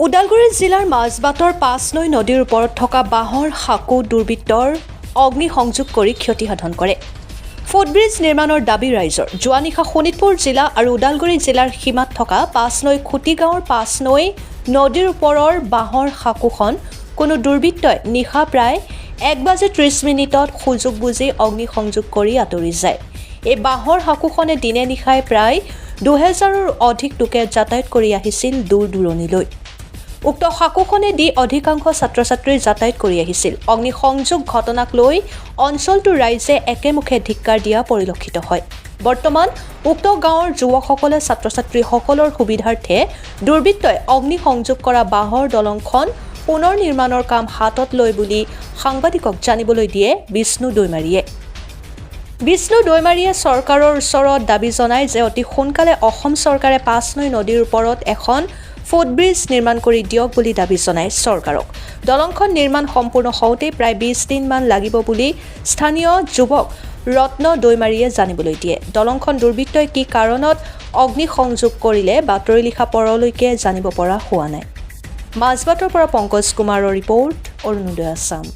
ওদালগুৰি জিলাৰ মাজবাটৰ পাঁচনৈ নদীৰ ওপৰত থকা বাঁহৰ সাঁকো দুৰ্বৃত্তৰ অগ্নিসংযোগ কৰি ক্ষতিসাধন কৰে। ফুটব্ৰিজ নিৰ্মাণৰ দাবী ৰাইজৰ। যোৱা নিশা শোণিতপুৰ জিলা আৰু ওদালগুৰি জিলাৰ সীমাত থকা পাঁচনৈ খুটি গাঁৱৰ পাঁচনৈ নদীৰ ওপৰৰ বাঁহৰ সাঁকোখন কোনো দুৰ্বৃত্তই নিশা প্ৰায় 1:30 সুযোগ বুজি অগ্নিসংযোগ কৰি আঁতৰি যায়। এই বাঁহৰ সাঁকোখনে দিনে নিশাই প্ৰায় 2000ৰো অধিক লোকে যাতায়াত কৰি আহিছিল দূৰ দূৰণিলৈ। উক্ত সাঁকোখনে দি অধিকাংশ ছাত্ৰ ছাত্ৰী যাতায়াত কৰি আহিছিল। অগ্নিসংযোগ ঘটনাক লৈ অঞ্চলটোৰ ৰাইজে একেমুখে ধিক্কাৰ দিয়া পৰিলক্ষিত হয়। বৰ্তমান উক্ত গাঁৱৰ যুৱকসকলে ছাত্ৰ ছাত্ৰীসকলৰ সুবিধাৰ্থে দুৰ্বৃত্তই অগ্নিসংযোগ কৰা বাঁহৰ দলংখন পুনৰ নিৰ্মাণৰ কাম হাতত লয় বুলি সাংবাদিকক জানিবলৈ দিয়ে বিষ্ণু দৈমাৰীয়ে। বিষ্ণু দৈমাৰীয়ে চৰকাৰৰ ওচৰত দাবী জনায় যে অতি সোনকালে অসম চৰকাৰে পাঁচনৈ নদীৰ ওপৰত এখন ফুটব্ৰিজ নিৰ্মাণ কৰি দিয়ক বুলি দাবী জনায় চৰকাৰক। দলংখন নিৰ্মাণ সম্পূৰ্ণ হওঁতে প্ৰায় 20 দিনমান লাগিব বুলি স্থানীয় যুৱক ৰত্ন দৈমাৰীয়ে জানিবলৈ দিয়ে। দলংখন দুৰ্বৃত্তই কি কাৰণত অগ্নিসংযোগ কৰিলে বাতৰি লিখা পৰলৈকে জানিব পৰা হোৱা নাই। মাজবাটৰ পৰা পংকজ কুমাৰৰ ৰিপৰ্ট, অৰুণোদয় আছাম।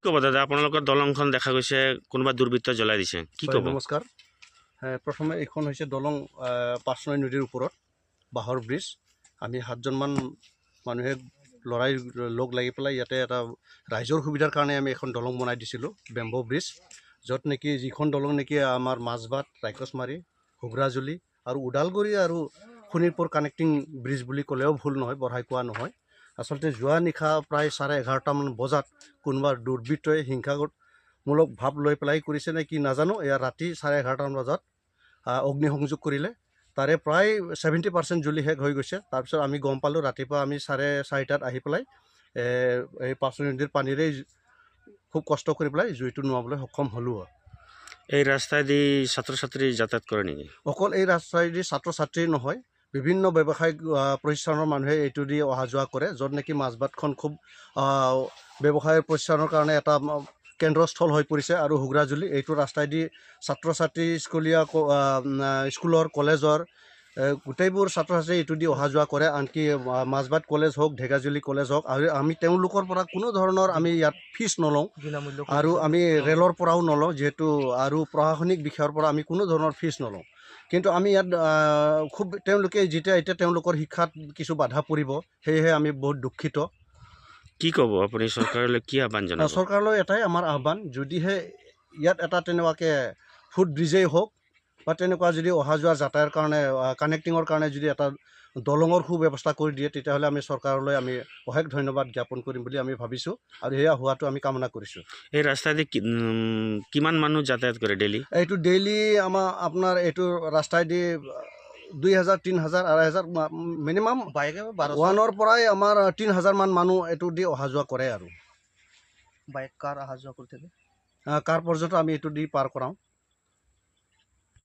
ক'ব দাদা, আপোনালোকৰ দলংখন দেখা গৈছে কোনোবা দুৰ্বৃত্ত জ্বলাই দিছে, কি ক'ব? নমস্কাৰ। প্ৰথমে এইখন হৈছে দলং পাঁচনৈ নদীৰ ওপৰত বাঁহৰ ব্ৰিজ। আমি 7জনমান মানুহে লৰাই লগ লাগি পেলাই ইয়াতে এটা ৰাইজৰ সুবিধাৰ কাৰণে আমি এখন দলং বনাই দিছিলোঁ, বেম্বো ব্ৰিজ, য'ত নেকি যিখন দলং নেকি আমাৰ মাজবাট, ৰাইকচমাৰী, ঘুগৰাজুলি আৰু ওদালগুৰি আৰু শোণিতপুৰ কানেক্টিং ব্ৰিজ বুলি ক'লেও ভুল নহয়, বঢ়াই কোৱা নহয়। আচলতে যোৱা নিশা প্ৰায় 11:30মান বজাত কোনোবা দুৰ্বৃত্তই হিংসামূলক ভাৱ লৈ পেলাই কৰিছে নে কি নাজানো, এয়া ৰাতি 11:30মান বজাত অগ্নিসংযোগ কৰিলে। তাৰে প্ৰায় 70% জ্বলি শেষ হৈ গৈছে। তাৰপিছত আমি গম পালোঁ ৰাতিপুৱা আমি 4:30 আহি পেলাই এই পাঁচনৈ নদীৰ পানীৰে খুব কষ্ট কৰি পেলাই জুইটো নুৱাবলৈ সক্ষম হ'লোঁ। এই ৰাস্তাইদি ছাত্ৰ ছাত্ৰী যাতায়াত কৰে নেকি? অকল এই ৰাস্তাইদি ছাত্ৰ ছাত্ৰী নহয়, বিভিন্ন ব্যৱসায়িক প্ৰতিষ্ঠানৰ মানুহে এইটো দি অহা যোৱা কৰে, য'ত নেকি মাজবাটখন খুব ব্যৱসায়ৰ প্ৰতিষ্ঠানৰ কাৰণে এটা কেন্দ্ৰস্থল হৈ পৰিছে। আৰু ঘুগৰাজুলি এইটো ৰাস্তাইদি ছাত্ৰ ছাত্ৰী স্কুলৰ কলেজৰ গোটেইবোৰ ছাত্ৰ ছাত্ৰী এইটো দি অহা যোৱা কৰে। আনকি মাজবাট কলেজ হওক, ঢেকাজুলি কলেজ হওক, আৰু আমি তেওঁলোকৰ পৰা কোনো ধৰণৰ আমি ইয়াত ফিজ নলওঁ, আৰু আমি ৰেলৰ পৰাও নলওঁ যিহেতু, আৰু প্ৰশাসনিক বিষয়ৰ পৰা আমি কোনো ধৰণৰ ফিজ নলওঁ। কিন্তু আমি ইয়াত খুব তেওঁলোকে এতিয়া তেওঁলোকৰ শিক্ষাত কিছু বাধা পৰিব, সেয়েহে আমি বহুত দুখিত। কি ক'ব আপুনি চৰকাৰলৈ, কি আহ্বান জনাব? চৰকাৰলৈ এটাই আমাৰ আহ্বান, যদিহে ইয়াত এটা তেনেকুৱাকৈ ফুট ব্ৰিজেই হওক বা তেনেকুৱা যদি অহা যোৱা যাতায়াতৰ কাৰণে কানেক্টিঙৰ কাৰণে যদি এটা দলঙৰ সুব্যৱস্থা কৰি দিয়ে, তেতিয়াহ'লে আমি চৰকাৰলৈ আমি অশেষ ধন্যবাদ জ্ঞাপন কৰিম বুলি আমি ভাবিছোঁ, আৰু সেয়া হোৱাটো আমি কামনা কৰিছোঁ। এই ৰাস্তাইদি কিমান মানুহ যাতায়াত কৰে ডেইলি? এইটো ডেইলি আপোনাৰ এইটো ৰাস্তাইদি 2000, 3000, 2500 মিনিমাম 1ৰ পৰাই আমাৰ 3000মান মানুহ এইটো দি অহা যোৱা কৰে। আৰু বাইক কাৰ অহা যোৱা কৰি থাকে, কাৰ পৰ্যন্ত আমি এইটো দি পাৰ কৰাওঁ।